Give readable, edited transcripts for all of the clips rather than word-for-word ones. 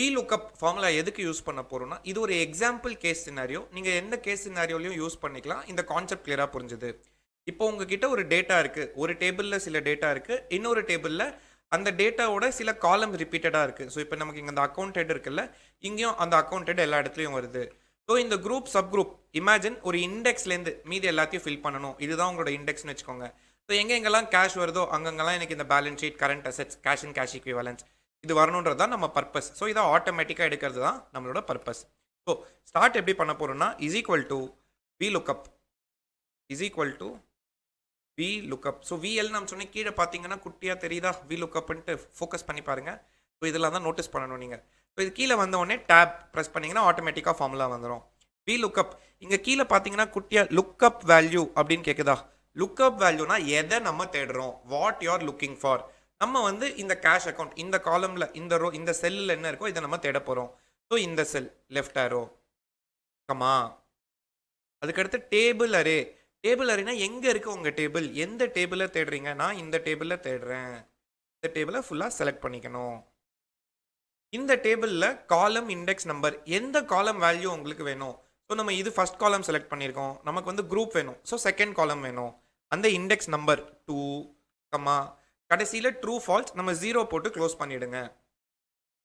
VLookup formula எதுக்கு use பண்ண போறோம்னா, இது ஒரு எக்ஸாம்பிள் கேஸ் சினாரியோ. நீங்க எந்த கேஸ் சினாரியோலயும் யூஸ் பண்ணிக்கலாம். இந்த கான்செப்ட் கிளியரா புரிஞ்சுது. இப்போ உங்ககிட்ட ஒரு டேட்டா இருக்கு. ஒரு டேபிள்ல சில டேட்டா இருக்கு. இன்னொரு டேபிள்ல அந்த டேட்டாவோட சில காலம் ரிப்பீட்டடா இருக்கு. ஸோ இப்போ நமக்கு இங்க அந்த அக்கவுண்ட் ஹெட் இருக்குல்ல, இங்கேயும் அந்த அக்கவுண்ட் ஹெட் எல்லா இடத்துலயும் வருது. ஸோ இந்த குரூப், சப் குரூப் இமேஜின் ஒரு இண்டெக்ஸ்லேருந்து மீதி எல்லாத்தையும் ஃபில் பண்ணணும். இதுதான் உங்களோட இண்டெக்ஸ்னு வச்சுக்கோங்க. ஸோ எங்கெங்கெல்லாம் கேஷ் வருதோ அங்கங்கெல்லாம் எனக்கு இந்த balance sheet, current assets, cash and cash equivalents இது வரணுன்றது தான் நம்ம பர்பஸ். ஸோ இதை ஆட்டோமேட்டிக்காக எடுக்கிறது தான் நம்மளோட பர்பஸ். ஸோ ஸ்டார்ட் எப்படி பண்ண போகிறோம்னா is equal to VLookup is equal to VLookup. So VL நம்ம சொன்ன கீழே பார்த்தீங்கன்னா குட்டியாக தெரியுதா VLookupன்ட்டு ஃபோக்கஸ் பண்ணி பாருங்க. ஸோ இதெல்லாம் தான் நோட்டீஸ் பண்ணணும் நீங்கள். ஸோ இது கீழே வந்த உடனே டேப் ப்ரெஸ் பண்ணிங்கன்னா ஆட்டோமேட்டிக்காக ஃபார்முலா வந்துடும். VLookup இங்கே கீழே பார்த்தீங்கன்னா குட்டியாக லுக்கப் வேல்யூ அப்படின்னு கேட்குதா. லுக்கப் வேல்யூனா எதை நம்ம தேடுறோம், what you are looking for. நம்ம வந்து இந்த கேஷ் அக்கௌண்ட் இந்த காலம்ல இந்த ரோ இந்த செல்லில் என்ன இருக்கோ இதை நம்ம தேட போகிறோம். ஸோ இந்த செல் லெஃப்ட் ஆரோ கமா. அதுக்கடுத்து டேபிள் அரே. டேபிள் அரேனா எங்கே இருக்கு உங்கள் டேபிள், எந்த டேபிளில் தேடுறீங்க. நான் இந்த டேபிளில் தேடுறேன். இந்த டேபிளை ஃபுல்லாக செலக்ட் பண்ணிக்கணும். இந்த டேபிளில் காலம் இண்டெக்ஸ் நம்பர் எந்த காலம் வேல்யூ உங்களுக்கு வேணும். ஸோ நம்ம இது ஃபர்ஸ்ட் காலம் செலக்ட் பண்ணியிருக்கோம். நமக்கு வந்து குரூப் வேணும். ஸோ செகண்ட் காலம் வேணும். அந்த இண்டெக்ஸ் நம்பர் 2 கமா கடைசியில் ட்ரூ ஃபால்ஸ் நம்ம 0 போட்டு க்ளோஸ் பண்ணிவிடுங்க.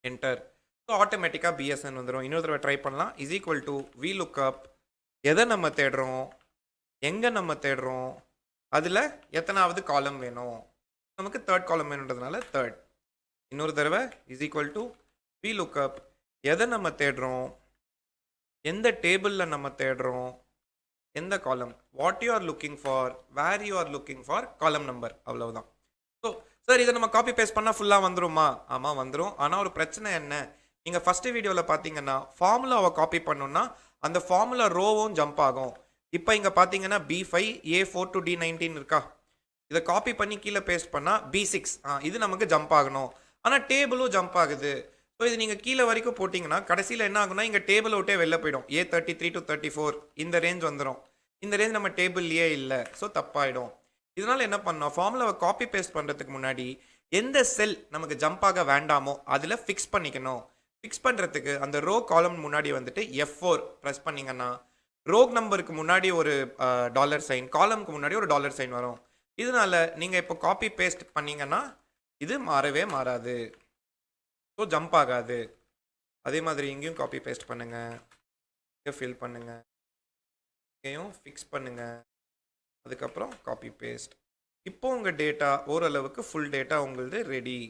என்டர். ஸோ ஆட்டோமேட்டிக்காக பிஎஸ்என் வந்துடும். இன்னொரு தடவை ட்ரை பண்ணலாம். இஸ் ஈக்குவல் டு VLookup எதை நம்ம தேடுறோம், எங்கே நம்ம தேடுறோம், அதில் எத்தனாவது காலம் வேணும். நமக்கு தேர்ட் காலம் வேணுன்றதுனால தேர்ட். இன்னொரு தடவை இஸ் ஈக்குவல் டு VLookup எதை நம்ம தேடுறோம், எந்த டேபிளில் நம்ம தேடுறோம், எந்த column, what you are looking for, where you are looking for, column number. அவ்வளவுதான். ஸோ சார் இதை நம்ம காப்பி பேஸ்ட் பண்ணால் ஃபுல்லாக வந்துருமா? ஆமாம் வந்துடும். ஆனால் ஒரு பிரச்சனை என்ன, நீங்கள் ஃபஸ்ட்டு வீடியோவில் பார்த்தீங்கன்னா ஃபார்முலாவை காப்பி பண்ணணும்னா அந்த ஃபார்முலா ரோவும் ஜம்ப் ஆகும். இப்போ இங்கே பார்த்தீங்கன்னா B5 A4 to D19 இருக்கா, இதை காப்பி பண்ணி கீழே பேஸ்ட் பண்ணால் B6 இது நமக்கு ஜம்ப் ஆகணும். ஆனால் டேபிளும் ஜம்ப் ஆகுது. ஸோ இது நீங்கள் கீழே வரைக்கும் போட்டிங்கன்னா கடைசியில் என்ன ஆகுனா இங்கே டேபிள் விட்டே வெளில போயிடும். A33 to 34 இந்த ரேஞ்ச் வந்துடும். இந்த ரேஞ்ச் நம்ம டேபிள்லேயே இல்லை. ஸோ தப்பாயிடும். இதனால் என்ன பண்ணோம், ஃபார்முலாவை காப்பி பேஸ்ட் பண்ணுறதுக்கு முன்னாடி எந்த செல் நமக்கு ஜம்ப் ஆக வேண்டாமோ அதில் ஃபிக்ஸ் பண்ணிக்கணும். ஃபிக்ஸ் பண்ணுறதுக்கு அந்த ரோ காலம் முன்னாடி வந்துட்டு F4 ப்ரெஸ் பண்ணிங்கன்னா ரோக் நம்பருக்கு முன்னாடி ஒரு டாலர் சைன், காலமுக்கு முன்னாடி ஒரு டாலர் சைன் வரும். இதனால் நீங்கள் இப்போ காப்பி பேஸ்ட் பண்ணிங்கன்னா இது மாறவே மாறாது. ஸோ ஜம்ப் ஆகாது. அதே மாதிரி இங்கேயும் காப்பி பேஸ்ட் பண்ணுங்கள், இங்கே ஃபில் பண்ணுங்கள், இங்கேயும் ஃபிக்ஸ் பண்ணுங்கள், அதுக்கப்புறம் காப்பி பேஸ்ட். இப்போ உங்கள் டேட்டா ஓரளவுக்கு ஃபுல் டேட்டா உங்களுது ரெடி.